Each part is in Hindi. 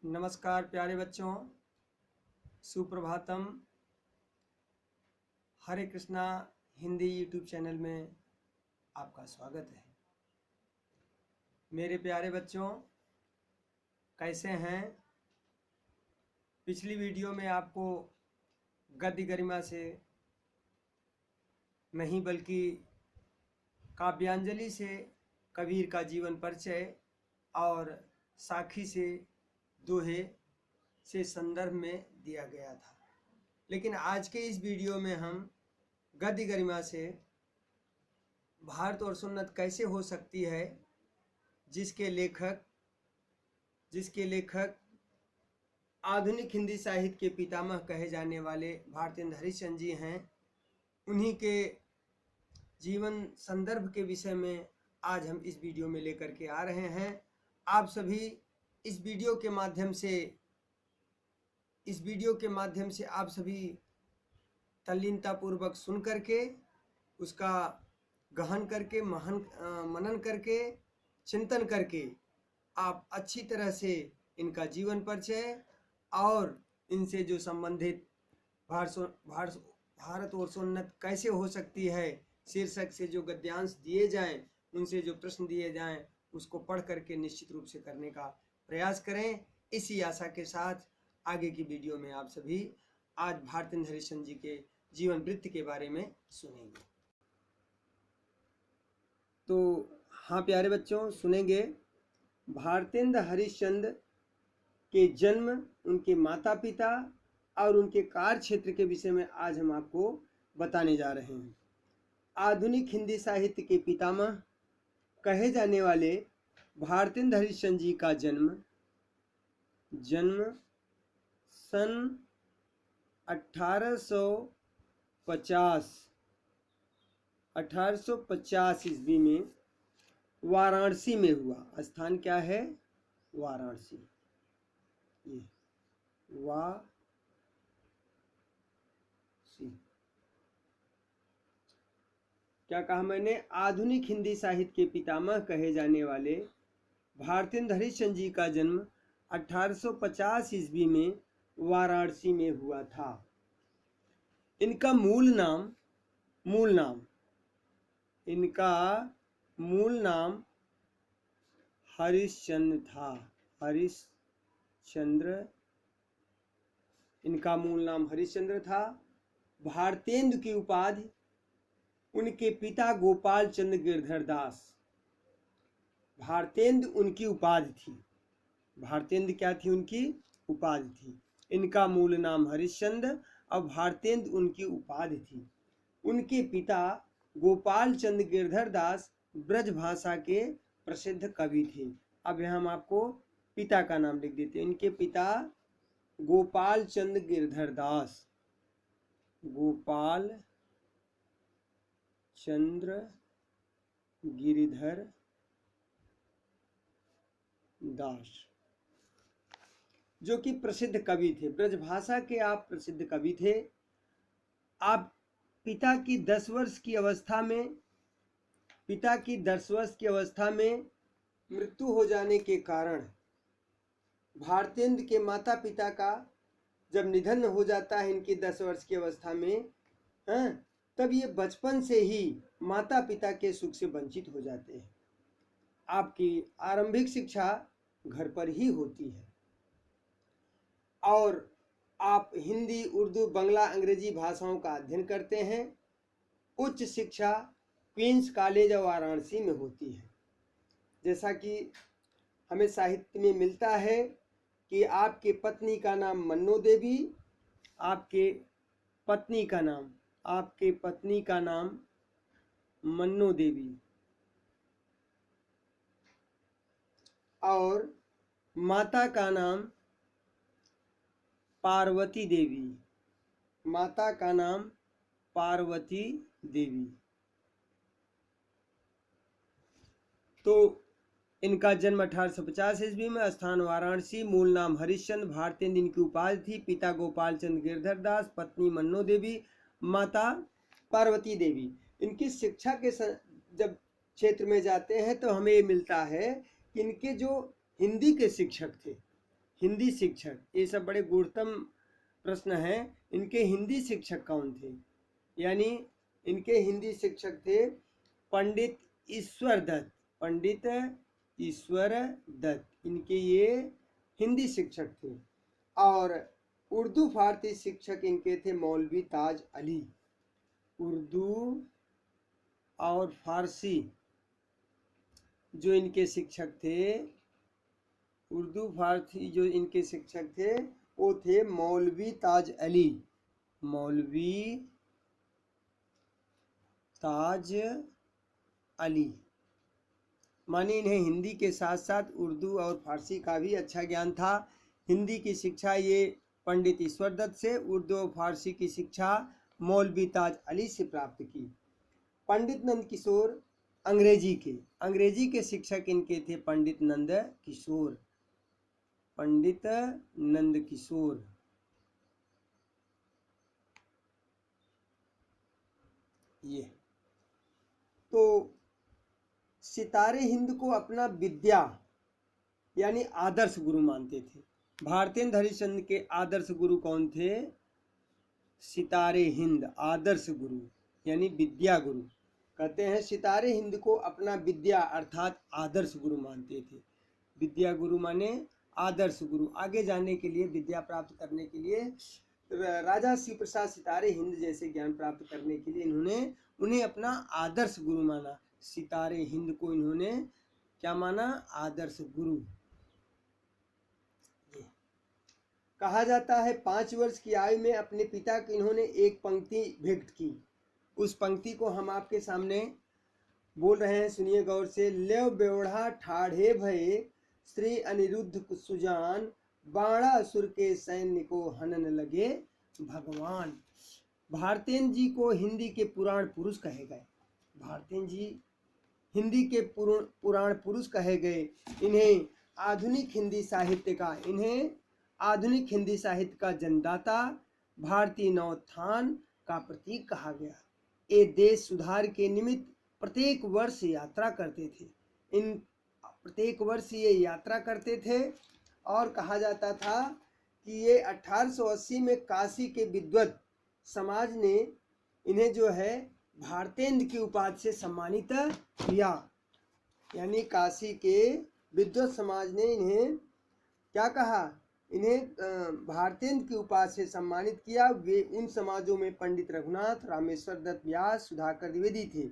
नमस्कार प्यारे बच्चों, सुप्रभातम। हरे कृष्णा हिंदी यूट्यूब चैनल में आपका स्वागत है। मेरे प्यारे बच्चों, कैसे हैं? पिछली वीडियो में आपको गद्य गरिमा से नहीं बल्कि काव्यांजलि से कबीर का जीवन परिचय और साखी से दोहे से संदर्भ में दिया गया था। लेकिन आज के इस वीडियो में हम गद्य गरिमा से भारत और सुन्नत कैसे हो सकती है, जिसके लेखक आधुनिक हिंदी साहित्य के पितामह कहे जाने वाले भारतेंद्र हरिश्चंद्र जी हैं, उन्हीं के जीवन संदर्भ के विषय में आज हम इस वीडियो में लेकर के आ रहे हैं। आप सभी इस वीडियो के माध्यम से आप सभी तल्लीनता पूर्वक सुन करके उसका गहन करके मनन करके चिंतन करके आप अच्छी तरह से इनका जीवन परिचय और इनसे जो संबंधित भारत और सुन्नत कैसे हो सकती है शीर्षक से जो गद्यांश दिए जाएं, उनसे जो प्रश्न दिए जाएं, उसको पढ़ करके निश्चित रूप से करने का प्रयास करें। इसी आशा के साथ आगे की वीडियो में आप सभी आज भारतेंद्र हरिश्चंद्र जी के जीवन वृत्त के बारे में सुनेंगे। तो हाँ प्यारे बच्चों, सुनेंगे भारतेंद्र हरिश्चंद्र के जन्म, उनके माता पिता और उनके कार्य क्षेत्र के विषय में आज हम आपको बताने जा रहे हैं। आधुनिक हिंदी साहित्य के पितामह कहे जाने वाले भारतेंद्र हरिश्चंद्र जी का जन्म सन 1850 ईस्वी में वाराणसी में हुआ। स्थान क्या है? वाराणसी। ये क्या कहा मैंने? आधुनिक हिंदी साहित्य के पितामह कहे जाने वाले भारतेंद्र हरिश्चंद्र जी का जन्म 1850 ईस्वी में वाराणसी में हुआ था। इनका मूल नाम हरिश्चंद्र था। इनका मूल नाम हरिश्चंद्र था। भारतेंद्र की उपाधि उनके पिता गोपाल चंद्र गिरधर दास। भारतेंद्र उनकी उपाधि थी। भारतेंद्र क्या थी? उनकी उपाधि थी। इनका मूल नाम हरिश्चंद्र और भारतेंद्र उनकी उपाधि थी। उनके पिता गोपाल चंद्र गिरधर दास ब्रज भाषा के प्रसिद्ध कवि थे। अब यहाँ हम आपको पिता का नाम लिख देते हैं। इनके पिता गोपाल चंद्र गिरधर दास, गोपाल चंद्र गिरधर दास, जो कि प्रसिद्ध कवि थे, ब्रजभाषा के आप प्रसिद्ध कवि थे। आप पिता की 10 वर्ष की अवस्था में मृत्यु हो जाने के कारण भारतेंद्र के माता पिता का जब निधन हो जाता है इनकी 10 वर्ष की अवस्था में, तब ये बचपन से ही माता पिता के सुख से वंचित हो जाते हैं। आपकी आरंभिक शिक्षा घर पर ही होती है और आप हिंदी, उर्दू, बांग्ला, अंग्रेजी भाषाओं का अध्ययन करते हैं। उच्च शिक्षा क्वींस कॉलेज और वाराणसी में होती है। जैसा कि हमें साहित्य में मिलता है कि आपके पत्नी का नाम मन्नो देवी, आपके पत्नी का नाम मन्नो देवी और माता का नाम पार्वती देवी। तो इनका जन्म 1850 ईस्वी में, स्थान वाराणसी, मूल नाम हरिश्चंद्र, भारतेंद्र इनकी उपाधि थी। पिता गोपाल चंद्र गिरधर दास, पत्नी मन्नो देवी, माता पार्वती देवी। इनकी शिक्षा के जब क्षेत्र में जाते हैं तो हमें ये मिलता है कि इनके जो हिंदी के शिक्षक थे, हिंदी शिक्षक, ये सब बड़े गुरुतम प्रश्न हैं। इनके हिंदी शिक्षक कौन थे? यानी इनके हिंदी शिक्षक थे पंडित ईश्वर दत्त। पंडित ईश्वर दत्त इनके ये हिंदी शिक्षक थे। और उर्दू फारसी शिक्षक इनके थे मौलवी ताज अली। उर्दू और फारसी जो इनके शिक्षक थे, उर्दू फारसी जो इनके शिक्षक थे वो थे मौलवी ताज अली। मौलवी ताज अली। माने इन्हें हिंदी के साथ साथ उर्दू और फारसी का भी अच्छा ज्ञान था। हिंदी की शिक्षा ये पंडित ईश्वर दत्त से, उर्दू और फारसी की शिक्षा मौलवी ताज अली से प्राप्त की। पंडित नंद किशोर अंग्रेजी के शिक्षक इनके थे पंडित नंद किशोर। पंडित नंद किशोर। ये तो सितारे हिंद को अपना विद्या यानी आदर्श गुरु मानते थे। भारतेंद्र हरिश्चंद्र के आदर्श गुरु कौन थे? सितारे हिंद आदर्श गुरु यानी विद्या गुरु। कहते हैं सितारे हिंद को अपना विद्या अर्थात आदर्श गुरु मानते थे। विद्या गुरु माने आदर्श गुरु। आगे जाने के लिए, विद्या प्राप्त करने के लिए, राजा शिव प्रसाद सितारे हिंद जैसे ज्ञान प्राप्त करने के लिए इन्होंने उन्हें अपना आदर्श गुरु माना। सितारे हिंद को इन्होंने क्या माना? आदर्श गुरु। कहा जाता है 5 वर्ष की आयु में अपने पिता की इन्होंने एक पंक्ति भेंट की। उस पंक्ति को हम आपके सामने बोल रहे हैं, सुनिए गौर से। लेव बेवढ़ा ठाढ़े भये श्री अनिरुद्ध सुजान, बाणासुर के सैन्य को हनन लगे भगवान। भारतेंद्र जी को हिंदी के पुराण पुरुष कहे गए। भारतेंद्र जी हिंदी के पुराण पुरुष कहे गए। इन्हें आधुनिक हिंदी साहित्य का जन्मदाता, भारतीय नवोत्थान का प्रतीक कहा गया। ये देश सुधार के निमित्त प्रत्येक वर्ष यात्रा करते थे। और कहा जाता था कि ये 1880 में काशी के विद्वत समाज ने इन्हें जो है भारतेंद्र की उपाधि से सम्मानित किया। यानी काशी के विद्वत समाज ने इन्हें क्या कहा? इन्हें भारतेंद्र की उपाधि से सम्मानित किया। वे उन समाजों में पंडित रघुनाथ, रामेश्वर दत्त व्यास, सुधाकर द्विवेदी थे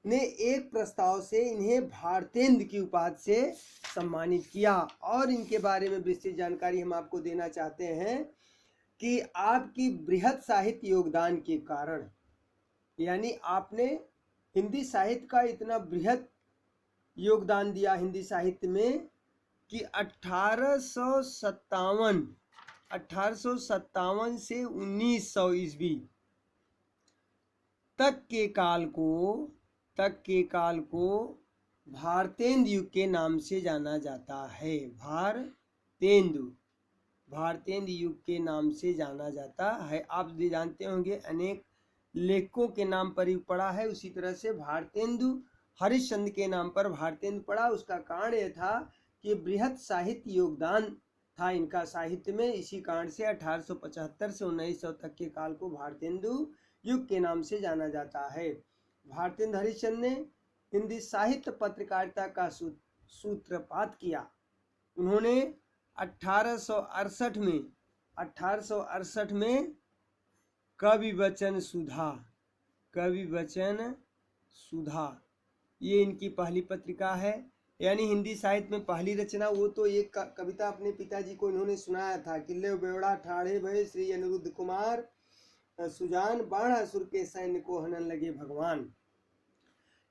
ने एक प्रस्ताव से इन्हें भारतेंद्र की उपाधि से सम्मानित किया। और इनके बारे में विस्तृत जानकारी हम आपको देना चाहते हैं कि आपकी बृहत साहित्य योगदान के कारण, यानी आपने हिंदी साहित्य का इतना बृहत योगदान दिया हिंदी साहित्य में कि 1857 से 1900 ईस्वी तक के काल को भारतेंद्र युग के नाम से जाना जाता है। भारतेंद्र युग के नाम से जाना जाता है। आप भी जानते होंगे अनेक लेखकों के नाम पर युग पड़ा है। उसी तरह से भारतेंदु हरिश्चंद्र के नाम पर भारतेंद्र पड़ा। उसका कारण यह था कि बृहत साहित्य योगदान था इनका साहित्य में। इसी कारण से 1875 से 1900 तक के काल को भारतेंदु युग के नाम से जाना जाता है। भारतेंद्र हरिश्चंद्र ने हिंदी साहित्य पत्रकारिता का सूत्रपात किया। उन्होंने 1868 में कवि वचन सुधा ये इनकी पहली पत्रिका है। यानी हिंदी साहित्य में पहली रचना वो तो एक कविता अपने पिताजी को इन्होंने सुनाया था कि ले बेवड़ा ठाढ़े भये श्री अनिरुद्ध कुमार सुजान, बाणासुर के सैन्य को हनन लगे भगवान।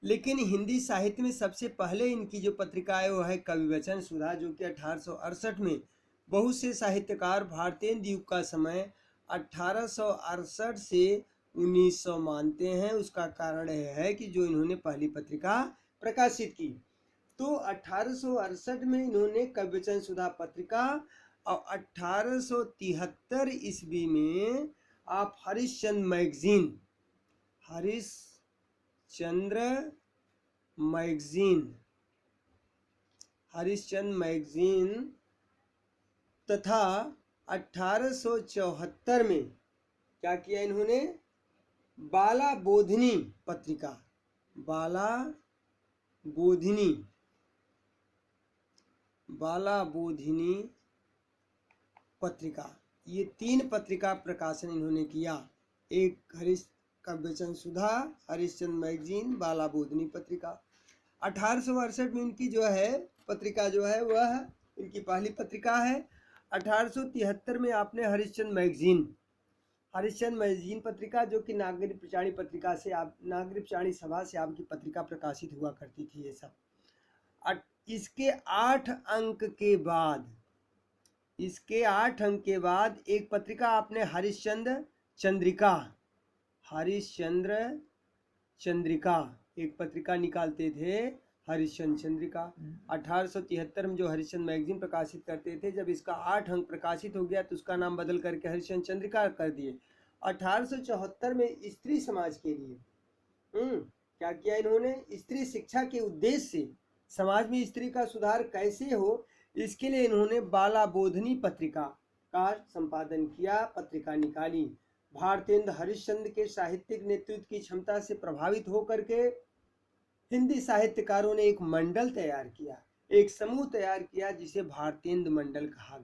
लेकिन हिंदी साहित्य में सबसे पहले इनकी जो पत्रिका है वो है कवि वचन सुधा, जो कि 1868 में बहुत से साहित्यकार भारतेंद्र युग का समय 1868 से 1900 मानते हैं। उसका कारण यह है कि जो इन्होंने पहली पत्रिका प्रकाशित की। तो 1868 में इन्होंने कवि वचन सुधा पत्रिका, और 1873 ईस्वी में आप हरिश्चंद्र मैगजीन तथा 1874 में क्या किया इन्होंने, बाला बोधिनी पत्रिका, बाला बोधिनी पत्रिका, ये 3 पत्रिका प्रकाशन इन्होंने किया। एक हरीश काव्यचंद सुधा, हरिश्चंद्र मैगजीन, बाला बोधिनी पत्रिका। 1868 में इनकी जो है पत्रिका जो है वह इनकी पहली पत्रिका है। 1873 में आपने हरिश्चंद्र मैगजीन पत्रिका, जो कि नागरिक प्रचारणी पत्रिका से नागरिक प्रचारणी सभा से आपकी पत्रिका प्रकाशित हुआ करती थी ये सब। इसके 8 अंक के बाद एक पत्रिका आपने हरिश्चंद्र चंद्रिका एक पत्रिका निकालते थे, हरिश्चंद्र चंद्रिका। 1873 में जो हरिश्चंद्र मैगजीन प्रकाशित करते थे, जब इसका 8 अंक प्रकाशित हो गया तो उसका नाम बदल करके हरिश्चंद्र चंद्रिका कर दिए। 1874 में स्त्री समाज के लिए क्या किया इन्होंने, स्त्री शिक्षा के उद्देश्य से समाज में स्त्री का सुधार कैसे हो, इसके लिए इन्होंने बाला बोधिनी पत्रिका का संपादन किया, पत्रिका निकाली। भारतेंद्र हरिश्चंद्र के साहित्यिक नेतृत्व की क्षमता से प्रभावित होकर के हिंदी साहित्यकारों ने एक मंडल तैयार किया, एक समूह तैयार किया, जिसे भारतेंदु मंडल कहा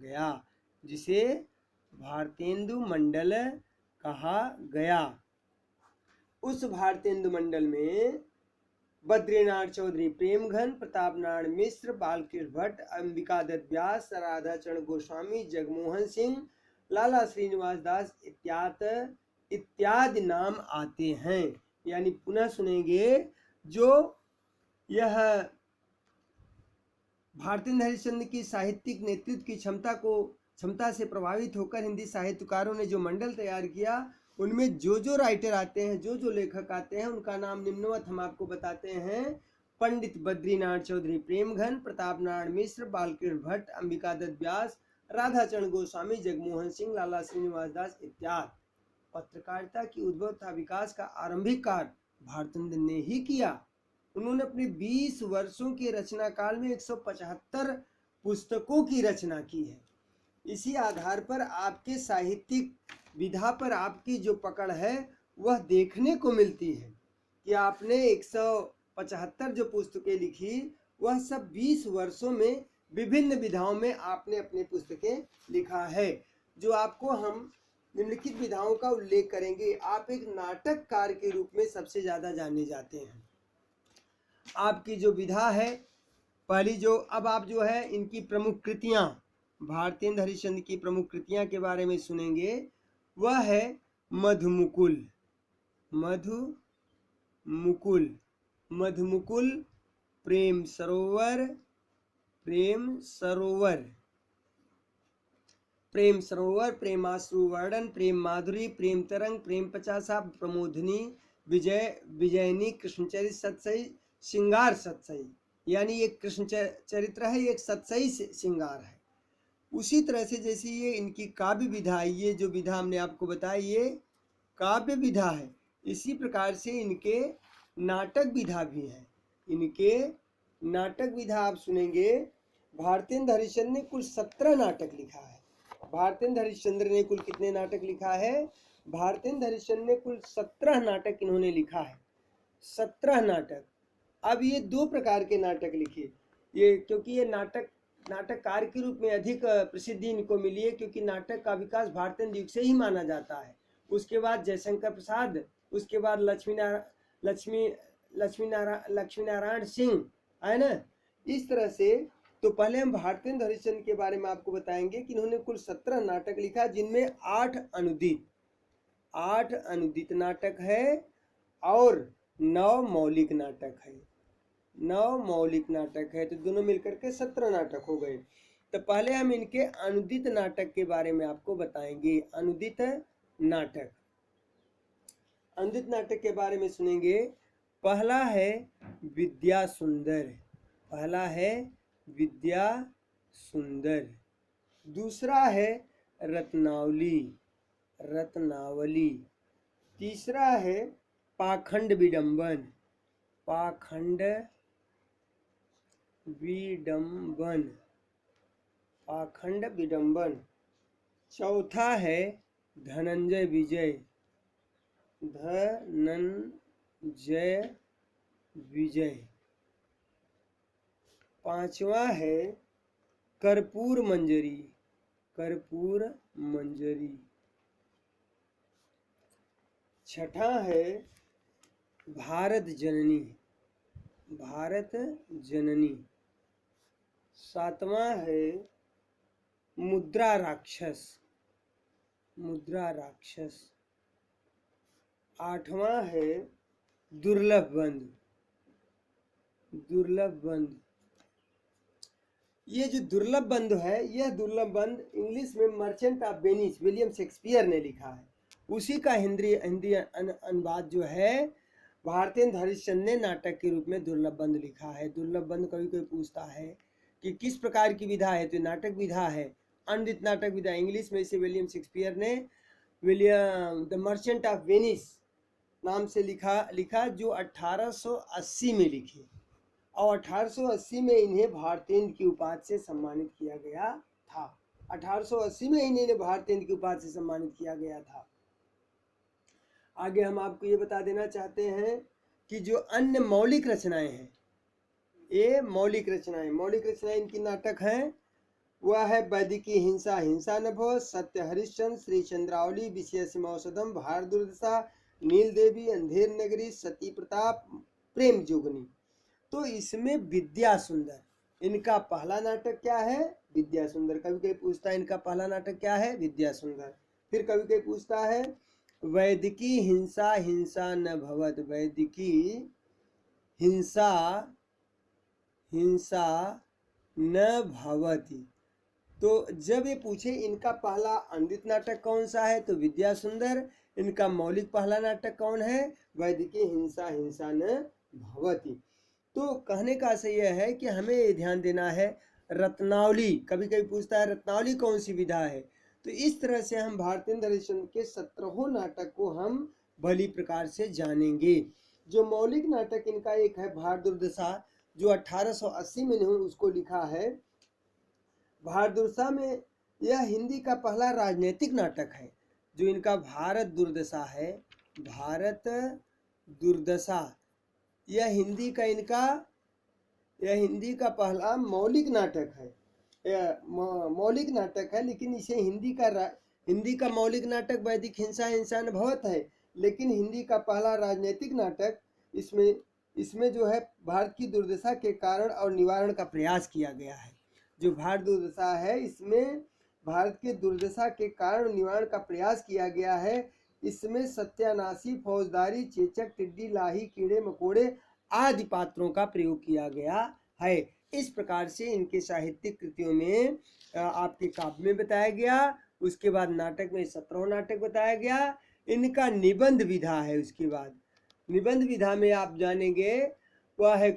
गया। उस भारतेंदु मंडल में बद्रीनाथ चौधरी प्रेमघन, प्रताप नारायण मिश्र, बालकृष्ण भट्ट, अंबिका दत्त व्यास, राधाचरण गोस्वामी, जगमोहन सिंह, लाला श्रीनिवास दास इत्यादि नाम आते हैं। यानी पुनः सुनेंगे, जो यह भारतेंद्र हरिश्चंद्र की साहित्यिक नेतृत्व की क्षमता से प्रभावित होकर हिंदी साहित्यकारों ने जो मंडल तैयार किया, उनमें जो राइटर आते हैं, जो लेखक आते हैं, उनका नाम निम्नवत हम आपको बताते हैं। पंडित बद्रीनाथ चौधरी प्रेमघन, प्रताप नारायण मिश्र, बालकृष्ण भट्ट, अंबिका दत्त व्यास, राधाचरण गोस्वामी, जगमोहन सिंह, लाला श्रीनिवास दास इत्यादि। पत्रकारिता की उद्भव तथा विकास का आरंभिक कार्य भारतेंद्र ने ही किया। उन्होंने अपने 20 वर्षों के रचना काल में 175 पुस्तकों की रचना की है। इसी आधार पर आपके साहित्यिक विधा पर आपकी जो पकड़ है वह देखने को मिलती है कि आपने 175 जो पुस्तकें लिखी, वह सब 20 वर्षों में विभिन्न विधाओं में आपने अपनी पुस्तकें लिखा है। जो आपको हम निम्नलिखित विधाओं का उल्लेख करेंगे। आप एक नाटककार के रूप में सबसे ज्यादा जाने जाते हैं। आपकी जो विधा है पहली, जो अब आप जो है इनकी प्रमुख कृतियां, भारतेंद्र हरिश्चंद्र की प्रमुख कृतियां के बारे में सुनेंगे। वह है मधुमुकुल, प्रेम सरोवर, प्रेमाश्रु वर्णन, प्रेम माधुरी, प्रेम तरंग, प्रेम पचासा, प्रमोदिनी, विजयनी, कृष्णचरित सत्सई, श्रृंगार सत्सई। यानी एक कृष्ण चरित्र है, एक सत्सई श्रृंगार है। उसी तरह से जैसे ये इनकी काव्य विधा है, ये जो विधा हमने आपको बताई ये काव्य विधा है, इसी प्रकार से इनके नाटक विधा भी है। इनके नाटक विधा आप सुनेंगे। भारतेंद्र हरिश्चंद्र ने कुल 17 नाटक लिखा है। भारतेंद्र हरिश्चंद्र ने कुल कितने नाटक लिखा है? भारतेंद्र हरिश्चंद्र ने कुल 17 नाटक इन्होंने लिखा है। 17 नाटक। अब ये 2 प्रकार के नाटक लिखे, ये क्योंकि ये नाटककार के रूप में अधिक प्रसिद्धि इनको मिली है, क्योंकि नाटक का विकास भारतेंद्र युग से ही माना जाता है। उसके बाद जयशंकर प्रसाद, उसके बाद लक्ष्मीनारायण सिंह, है ना। इस तरह से तो पहले हम भारतेंद्र हरिश्चंद्र के बारे में आपको बताएंगे कि इन्होंने कुल 17 नाटक लिखा, जिनमें 8 अनुदित नाटक है और 9 मौलिक नाटक है। 9 मौलिक नाटक है, तो दोनों मिलकर के 17 नाटक हो गए। तो पहले हम इनके अनुदित नाटक के बारे में आपको बताएंगे। अनुदित नाटक के बारे में सुनेंगे। पहला है विद्या सुंदर, दूसरा है रत्नावली, तीसरा है पाखंड विडंबन, पाखंड विडंबन। चौथा है धनंजय विजय, धनंजय विजय। पांचवा है कर्पूर मंजरी, कर्पूर मंजरी। छठा है भारत जननी, भारत जननी। सातवां है मुद्रा राक्षस, मुद्रा राक्षस। आठवां है दुर्लभ बंधु, दुर्लभ बंधु। ये जो दुर्लभ बंधु है, यह दुर्लभ बंधु इंग्लिश में merchant of Venice William Shakespeare ने लिखा है। उसी का हिंदी अनुवाद जो है भारतेंद्र हरिश्चंद्र ने नाटक के रूप में दुर्लभ बंधु लिखा है। दुर्लभ बंधु कभी कोई पूछता है कि किस प्रकार की विधा है, तो नाटक विधा है, अनृत नाटक विधा। इंग्लिश में इसे विलियम शेक्सपियर ने द मर्चेंट ऑफ वेनिस नाम से लिखा जो 1880 में लिखे, और 1880 में इन्हें भारतेंद्र की उपाधि से सम्मानित किया गया था। 1880 में इन्हें भारतेंद्र की उपाधि से सम्मानित किया गया था। आगे हम आपको ये बता देना चाहते हैं कि जो अन्य मौलिक रचनाएं हैं, ये मौलिक रचनाएं इनकी नाटक हैं, वह है वैदिकी हिंसा, हिंसा न भव, सत्य हरिश्चंद्र, श्री चंद्रावली, विषय सिमौसदम, भारत दुर्दशा, नील देवी, अंधेर नगरी, सती प्रताप, प्रेम जोगनी। तो इसमें विद्या सुंदर, इनका पहला नाटक क्या है? विद्या सुंदर। कभी कभी पूछता है इनका पहला नाटक क्या है? विद्या सुंदर। फिर कभी कभी पूछता है वैदिकी हिंसा, हिंसा न भवत, वैदिकी हिंसा, हिंसा न भवति। तो जब ये पूछे इनका पहला अनृत नाटक कौन सा है, तो विद्या सुंदर। इनका मौलिक पहला नाटक कौन है? वैदिकी हिंसा, हिंसा न भवति। तो कहने का आशय यह है कि हमें ये ध्यान देना है रत्नावली, कभी कभी पूछता है रत्नावली कौन सी विधा है। तो इस तरह से हम भारतेंद्र हरिश्चंद्र के 17 नाटक को हम भली प्रकार से जानेंगे। जो मौलिक नाटक इनका एक है भारत दुर्दशा, जो 1880 में इन्होंने उसको लिखा है। भारत दुर्दशा में यह हिंदी का पहला राजनीतिक नाटक है। जो इनका भारत दुर्दशा है, भारत दुर्दशा, यह हिंदी का पहला मौलिक नाटक है। मौलिक नाटक है, लेकिन इसे हिंदी का मौलिक नाटक वैदिक हिंसा, हिंसा न भवत है, लेकिन हिंदी का पहला राजनीतिक नाटक इसमें जो है भारत की दुर्दशा के कारण और निवारण का प्रयास किया गया है। जो भारत दुर्दशा है, इसमें भारत के दुर्दशा के कारण निवारण का प्रयास किया गया है। इसमें सत्यानाशी, फौजदारी, चेचक, टिड्डी, लाही, कीड़े मकोड़े आदि पात्रों का प्रयोग किया गया है। इस प्रकार से इनके साहित्यिक कृतियों में आपके काव्य में बताया गया। उसके बाद नाटक में 17 नाटक बताया गया। इनका निबंध विधा है। उसके बाद निबंध विधा में आप जानेंगे वह है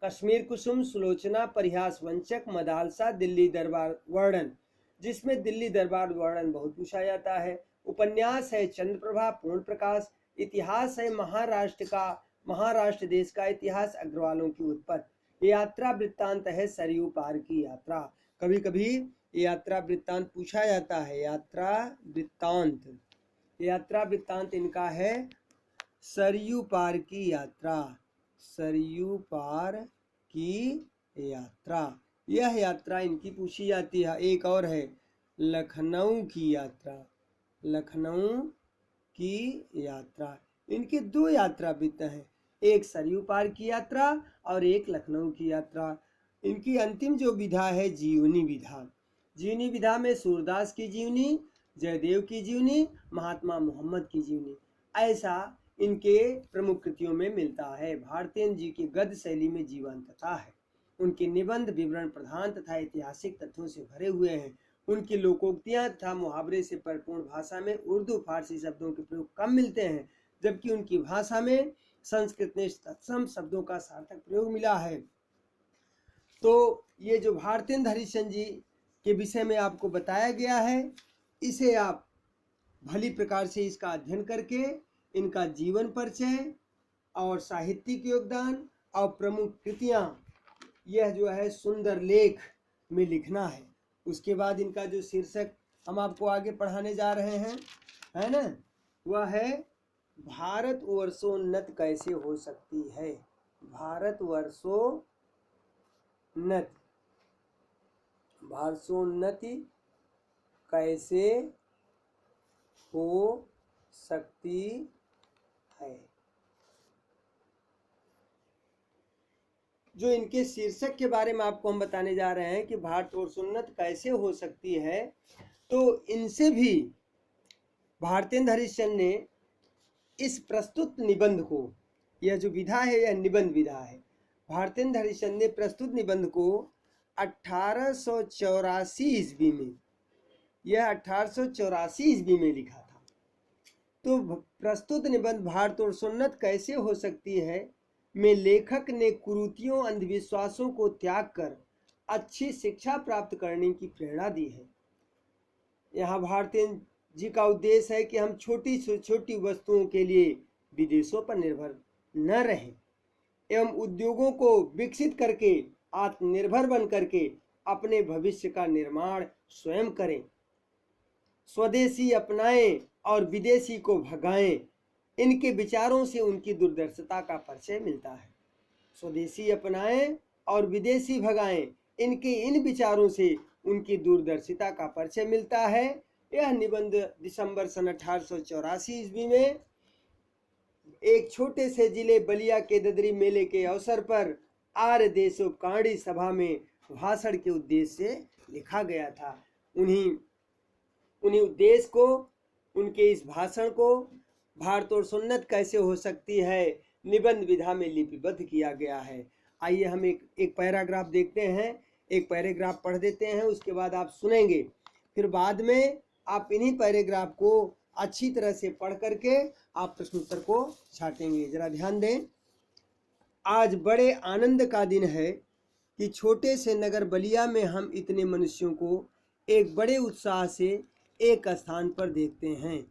कश्मीर कुसुम, सुलोचना, परिहास वंचक, मदालसा, दिल्ली दरबार वर्णन, जिसमें दिल्ली दरबार वर्णन बहुत पूछा जाता है। उपन्यास है चंद्रप्रभा, पूर्ण प्रकाश। इतिहास है महाराष्ट्र देश का इतिहास, अग्रवालों की उत्पत्ति। यात्रा वृत्तांत है सरयू पार की यात्रा। कभी कभी यात्रा वृत्तांत पूछा जाता है। यात्रा वृत्तांत इनका है सरयू पार की यात्रा, सरयू पार की यात्रा। यह यात्रा इनकी पूछी जाती है। एक और है लखनऊ की यात्रा, लखनऊ की यात्रा। इनके 2 यात्रा वृत्त हैं, एक सरयू पार की यात्रा और एक लखनऊ की यात्रा। इनकी अंतिम जो विधा है जीवनी विधा। जीवनी विधा में सूरदास की जीवनी, जयदेव की जीवनी, महात्मा मोहम्मद की जीवनी, ऐसा इनके प्रमुख कृतियों में मिलता है। भारतेंद्र जी की गद्य शैली में जीवंतता है। उनके निबंध विवरण प्रधान तथा ऐतिहासिक तथ्यों से भरे हुए हैं। उनकी लोकोक्तियां तथा मुहावरे से परिपूर्ण भाषा में उर्दू फारसी शब्दों के प्रयोग कम मिलते हैं, जबकि उनकी भाषा में संस्कृत में तत्सम शब्दों का सार्थक प्रयोग मिला है। तो ये जो भारतेंद्र हरिश्चंद्र जी के विषय में आपको बताया गया है, इसे आप भली प्रकार से इसका अध्ययन करके इनका जीवन परिचय और साहित्यिक योगदान और प्रमुख कृतियां, यह जो है सुंदर लेख में लिखना है। उसके बाद इनका जो शीर्षक हम आपको आगे पढ़ाने जा रहे हैं, है ना, वह है भारत वर्षोन्नत कैसे हो सकती है। भारत वर्षोन्नति कैसे हो सकती है। जो इनके शीर्षक के बारे में आपको हम बताने जा रहे हैं कि भारत वर्षोन्नत कैसे हो सकती है, तो इनसे भी भारतेंद्र हरिश्चंद्र ने इस प्रस्तुत निबंध को, यह जो विधा है यह निबंध विधा है, भारतेंद्र हरिश्चंद्र ने प्रस्तुत निबंध को 1884 ईस्वी में, यह 1884 ईस्वी में लिखा था। तो प्रस्तुत निबंध भारत वर्षोन्नत कैसे हो सकती है में लेखक ने कुरीतियों अंधविश्वासों को त्याग कर अच्छी शिक्षा प्राप्त करने की प्रेरणा दी है। यहाँ भारतेंद्र जी का उद्देश्य है कि हम छोटी से छोटी वस्तुओं के लिए विदेशों पर निर्भर न रहें एवं उद्योगों को विकसित करके आत्मनिर्भर बन करके अपने भविष्य का निर्माण स्वयं करें। स्वदेशी अपनाएं और विदेशी को भगाएं। इनके विचारों से उनकी दूरदर्शिता का परिचय मिलता है। स्वदेशी अपनाएं और विदेशी भगाएं, इनके इन विचारों से उनकी दूरदर्शिता का परिचय मिलता है। यह निबंध दिसंबर सन 1884 ईस्वी में एक छोटे से जिले बलिया के ददरी मेले के अवसर पर आर्य देशोपकारी सभा में भाषण के उद्देश्य से लिखा गया था। उन्हीं उद्देश्य को, उनके इस भाषण को भारत वर्षोन्नत कैसे हो सकती है निबंध विधा में लिपिबद्ध किया गया है। आइए हम एक पैराग्राफ देखते हैं, एक पैराग्राफ पढ़ देते हैं, उसके बाद आप सुनेंगे, फिर बाद में आप इन्हीं पैराग्राफ को अच्छी तरह से पढ़ करके आप प्रश्नोत्तर को छाटेंगे। जरा ध्यान दें। आज बड़े आनंद का दिन है कि छोटे से नगर बलिया में हम इतने मनुष्यों को एक बड़े उत्साह से एक स्थान पर देखते हैं।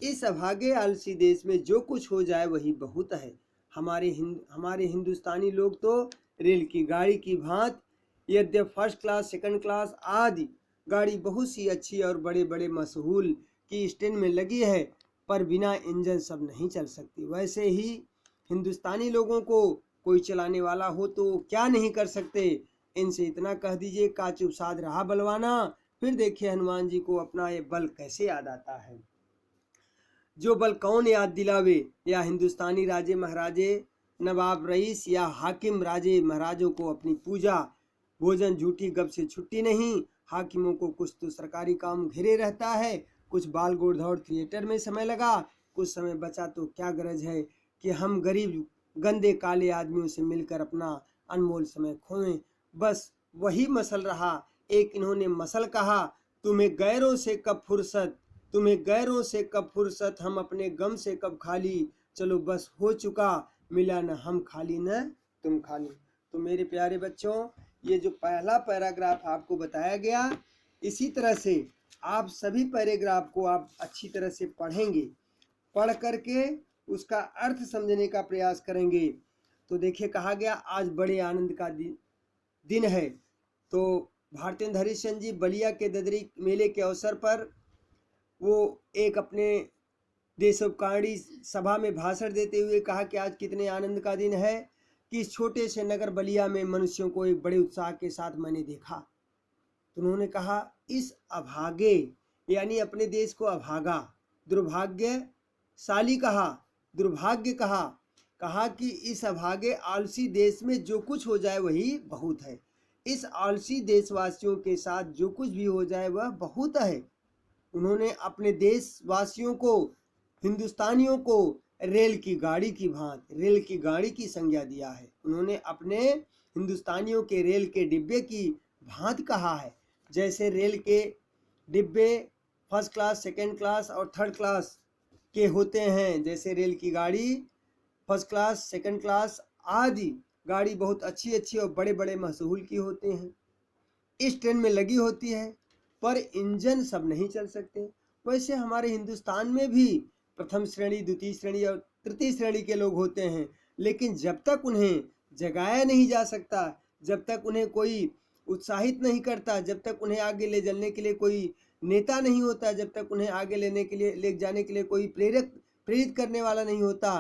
इस अभागे आलसी देश में जो कुछ हो जाए वही बहुत है। हमारे हिंदुस्तानी लोग तो रेल की गाड़ी की भांत, यद्यप फर्स्ट क्लास सेकंड क्लास आदि गाड़ी बहुत सी अच्छी और बड़े बड़े मशहूल की स्टैंड में लगी है, पर बिना इंजन सब नहीं चल सकती। वैसे ही हिंदुस्तानी लोगों को कोई चलाने वाला हो तो क्या नहीं कर सकते। इनसे इतना कह दीजिए का चुप साध रहा बलवाना, फिर देखिए हनुमान जी को अपना ये बल कैसे याद आता है। जो बल कौन याद दिलावे, या हिंदुस्तानी राजे महाराजे, नवाब रईस या हाकिम राजे महाराजों को अपनी पूजा भोजन झूठी गप से छुट्टी नहीं। हाकिमों को कुछ तो सरकारी काम घिरे रहता है, कुछ बाल गोड़ दौड़ थिएटर में समय लगा, कुछ समय बचा तो क्या गरज है कि हम गरीब गंदे काले आदमियों से मिलकर अपना अनमोल समय खोएं। बस वही मसल रहा। एक इन्होंने मसल कहा, तुम्हें गैरों से कब फुर्सत, हम अपने गम से कब खाली, चलो बस हो चुका, मिला न हम खाली न तुम खाली। तो मेरे प्यारे बच्चों, ये जो पहला पैराग्राफ आपको बताया गया, इसी तरह से आप सभी पैराग्राफ को आप अच्छी तरह से पढ़ेंगे, पढ़ करके उसका अर्थ समझने का प्रयास करेंगे। तो देखिए कहा गया आज बड़े आनंद का दिन है। तो भारतेंद्र हरिश्चंद्र जी बलिया के ददरी मेले के अवसर पर वो एक अपने देशोपकारी सभा में भाषण देते हुए कहा कि आज कितने आनंद का दिन है कि इस छोटे से नगर बलिया में मनुष्यों को एक बड़े उत्साह के साथ मैंने देखा। तो उन्होंने कहा इस अभागे, यानी अपने देश को अभागा, दुर्भाग्यशाली कहा, दुर्भाग्य कहा कि इस अभागे आलसी देश में जो कुछ हो जाए वही बहुत है। इस आलसी देशवासियों के साथ जो कुछ भी हो जाए वह बहुत है। उन्होंने अपने देशवासियों को, हिंदुस्तानियों को रेल की गाड़ी की भांत, रेल की गाड़ी की संज्ञा दिया है। उन्होंने अपने हिंदुस्तानियों के रेल के डिब्बे की भांत कहा है। जैसे रेल के डिब्बे फर्स्ट क्लास सेकंड क्लास और थर्ड क्लास के होते हैं, जैसे रेल की गाड़ी फर्स्ट क्लास सेकंड क्लास आदि गाड़ी बहुत अच्छी अच्छी और बड़े बड़े मशहूल की होते हैं, इस ट्रेन में लगी होती है, पर इंजन सब नहीं चल सकते। वैसे हमारे हिंदुस्तान में भी प्रथम श्रेणी, द्वितीय श्रेणी और तृतीय श्रेणी के लोग होते हैं, लेकिन जब तक उन्हें जगाया नहीं जा सकता, जब तक उन्हें कोई उत्साहित नहीं करता, जब तक उन्हें आगे ले चलने के लिए कोई नेता नहीं होता, जब तक उन्हें आगे ले जाने के लिए कोई प्रेरित करने वाला नहीं होता,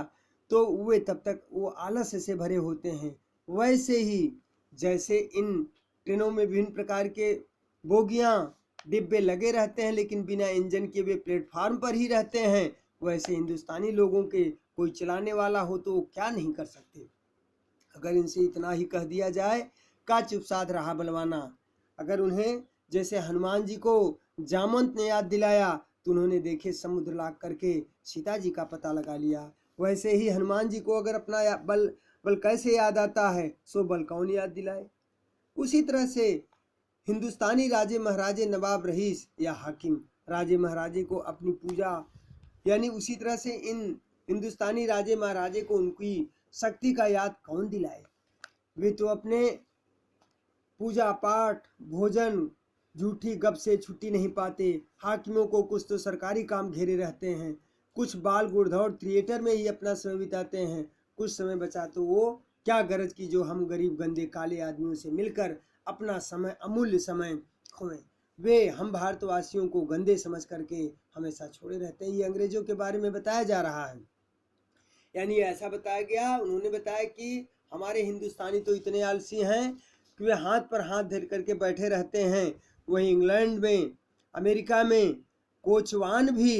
तो वे तब तक वो आलस्य से भरे होते हैं। वैसे ही जैसे इन ट्रेनों में विभिन्न प्रकार के बोगियां डिब्बे लगे रहते हैं लेकिन बिना इंजन के वे प्लेटफार्म पर ही रहते हैं, वैसे हिंदुस्तानी लोगों के कोई चलाने वाला हो तो वो क्या नहीं कर सकते। अगर इनसे इतना ही कह दिया जाए, का चुप साध रहा बलवाना। अगर उन्हें जैसे हनुमान जी को जामवंत ने याद दिलाया तो उन्होंने देखे समुद्र लाग करके सीता जी का पता लगा लिया, वैसे ही हनुमान जी को अगर अपना बल कैसे याद आता है, सो बल कौन याद दिलाए। उसी तरह से हिंदुस्तानी राजे महाराजे नवाब रईस या हाकिम राजे महाराजे को अपनी पूजा, यानी उसी तरह से इन हिंदुस्तानी राजे महाराजे को उनकी शक्ति का याद कौन दिलाए। वे तो अपने पूजा पाठ भोजन झूठी गप से छुट्टी नहीं पाते। हाकिमों को कुछ तो सरकारी काम घेरे रहते हैं, कुछ बाल गुड़धौड़ थिएटर में ही अपना समय बिताते हैं, कुछ समय बचा तो वो क्या गरज की जो हम गरीब गंदे काले आदमियों से मिलकर अपना समय अमूल्य समय खोएं। वे हम भारतवासियों को गंदे समझ करके हमेशा छोड़े रहते हैं। ये अंग्रेजों के बारे में बताया जा रहा है, यानी ऐसा बताया गया, उन्होंने बताया कि हमारे हिंदुस्तानी तो इतने आलसी हैं कि वे हाथ पर हाथ धर करके बैठे रहते हैं। वहीं इंग्लैंड में अमेरिका में कोचवान भी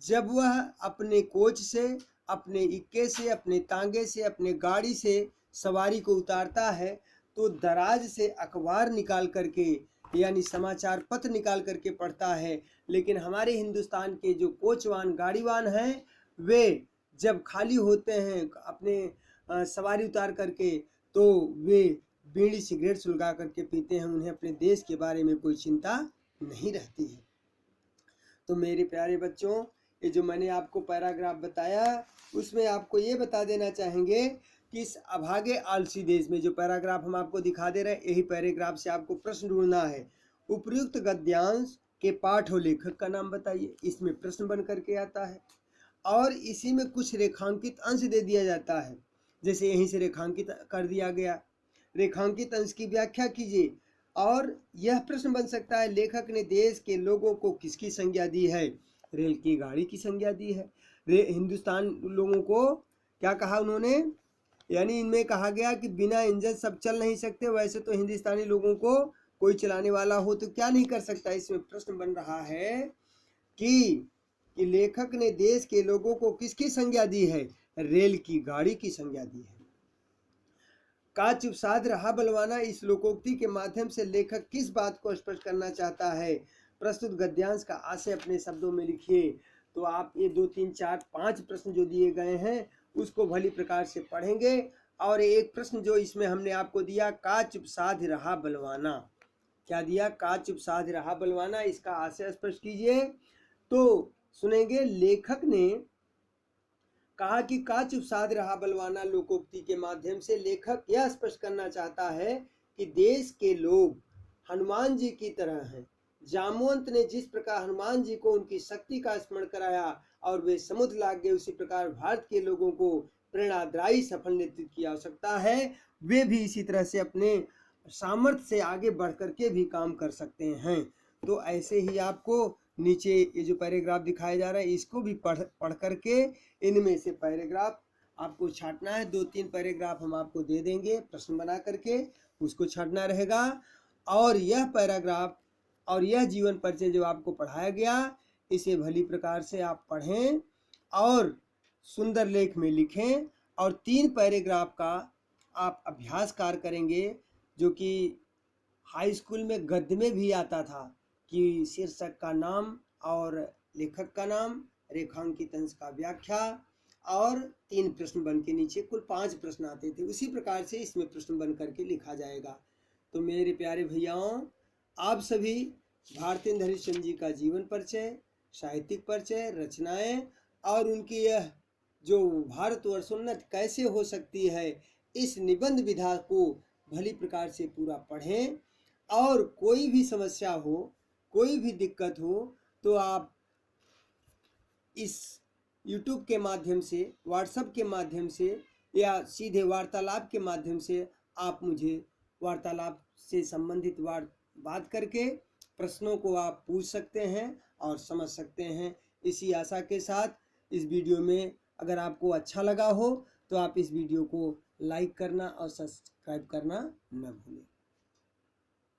जब वह अपने कोच से अपने इक्के से अपने तांगे से अपने गाड़ी से सवारी को उतारता है तो दराज से अखबार निकाल करके यानी समाचार पत्र निकाल करके पढ़ता है। लेकिन हमारे हिंदुस्तान के जो कोचवान गाड़ीवान हैं, वे जब खाली होते हैं अपने सवारी उतार करके तो वे बीड़ी सिगरेट सुलगा करके पीते हैं, उन्हें अपने देश के बारे में कोई चिंता नहीं रहती है। तो मेरे प्यारे बच्चों, ये जो मैंने आपको पैराग्राफ बताया उसमें आपको ये बता देना चाहेंगे कि इस अभागे आलसी देश में जो पैराग्राफ हम आपको दिखा दे रहे हैं, यही पैराग्राफ से आपको प्रश्न ढूंढना है। उपयुक्त गद्यांश के पाठ और लेखक का नाम बताइए, इसमें प्रश्न बन करके आता है और इसी में कुछ रेखांकित अंश दे दिया जाता है, जैसे यहीं से रेखांकित कर दिया गया। रेखांकित अंश की व्याख्या कीजिए। और यह प्रश्न बन सकता है, लेखक ने देश के लोगों को किसकी संज्ञा दी है? रेल की गाड़ी की संज्ञा दी है। हिंदुस्तान लोगों को क्या कहा उन्होंने, यानी इनमें कहा गया कि बिना इंजन सब चल नहीं सकते, वैसे तो हिंदुस्तानी लोगों को कोई चलाने वाला हो तो क्या नहीं कर सकता। इसमें प्रश्न बन रहा है कि लेखक ने देश के लोगों को किसकी संज्ञा दी है? रेल की गाड़ी की संज्ञा दी है। का चुप साध रहा बलवाना, इस लोकोक्ति के माध्यम से लेखक किस बात को स्पष्ट करना चाहता है? प्रस्तुत गद्यांश का आशय अपने शब्दों में लिखिए। तो आप ये 2 3 4 5 प्रश्न जो दिए गए हैं उसको भली प्रकार से पढ़ेंगे। और एक प्रश्न जो इसमें हमने आपको दिया, का चुप साध रहा बलवाना, क्या दिया? का चुप साध रहा बलवाना, इसका आशय स्पष्ट कीजिए। तो सुनेंगे, लेखक ने कहा कि का चुप साध रहा बलवाना लोकोक्ति के माध्यम से लेखक यह स्पष्ट करना चाहता है कि देश के लोग हनुमान जी की तरह हैं। जामवंत ने जिस प्रकार हनुमान जी को उनकी शक्ति का स्मरण कराया और वे समुद्र लाग गए, उसी प्रकार भारत के लोगों को प्रेरणादायी सफल नेतृत्व की आवश्यकता है। वे भी इसी तरह से अपने सामर्थ्य से आगे बढ़ करके भी काम कर सकते हैं। तो ऐसे ही आपको नीचे ये जो पैराग्राफ दिखाया जा रहा है इसको भी पढ़ करके इनमें से पैराग्राफ आपको छांटना है। 2 3 पैराग्राफ हम आपको दे देंगे प्रश्न बना करके, उसको छांटना रहेगा। और यह पैराग्राफ और यह जीवन परिचय जो आपको पढ़ाया गया, इसे भली प्रकार से आप पढ़ें और सुंदर लेख में लिखें। और 3 पैराग्राफ का आप अभ्यास कार्य करेंगे, जो कि हाई स्कूल में गद्य में भी आता था कि शीर्षक का नाम और लेखक का नाम, रेखांकित अंश का व्याख्या और 3 प्रश्न बन के नीचे कुल 5 प्रश्न आते थे। उसी प्रकार से इसमें प्रश्न बन करके लिखा जाएगा। तो मेरे प्यारे भैयाओं, आप सभी भारतेंद्र हरिश्चंद्र जी का जीवन परिचय, साहित्यिक परिचय, रचनाएं और उनकी यह जो भारतवर्षोन्नत कैसे हो सकती है, इस निबंध विधा को भली प्रकार से पूरा पढ़ें। और कोई भी समस्या हो, कोई भी दिक्कत हो तो आप इस YouTube के माध्यम से, व्हाट्सएप के माध्यम से या सीधे वार्तालाप के माध्यम से आप मुझे वार्तालाप से संबंधित बात करके प्रश्नों को आप पूछ सकते हैं और समझ सकते हैं। इसी आशा के साथ इस वीडियो में अगर आपको अच्छा लगा हो तो आप इस वीडियो को लाइक करना और सब्सक्राइब करना न भूलें।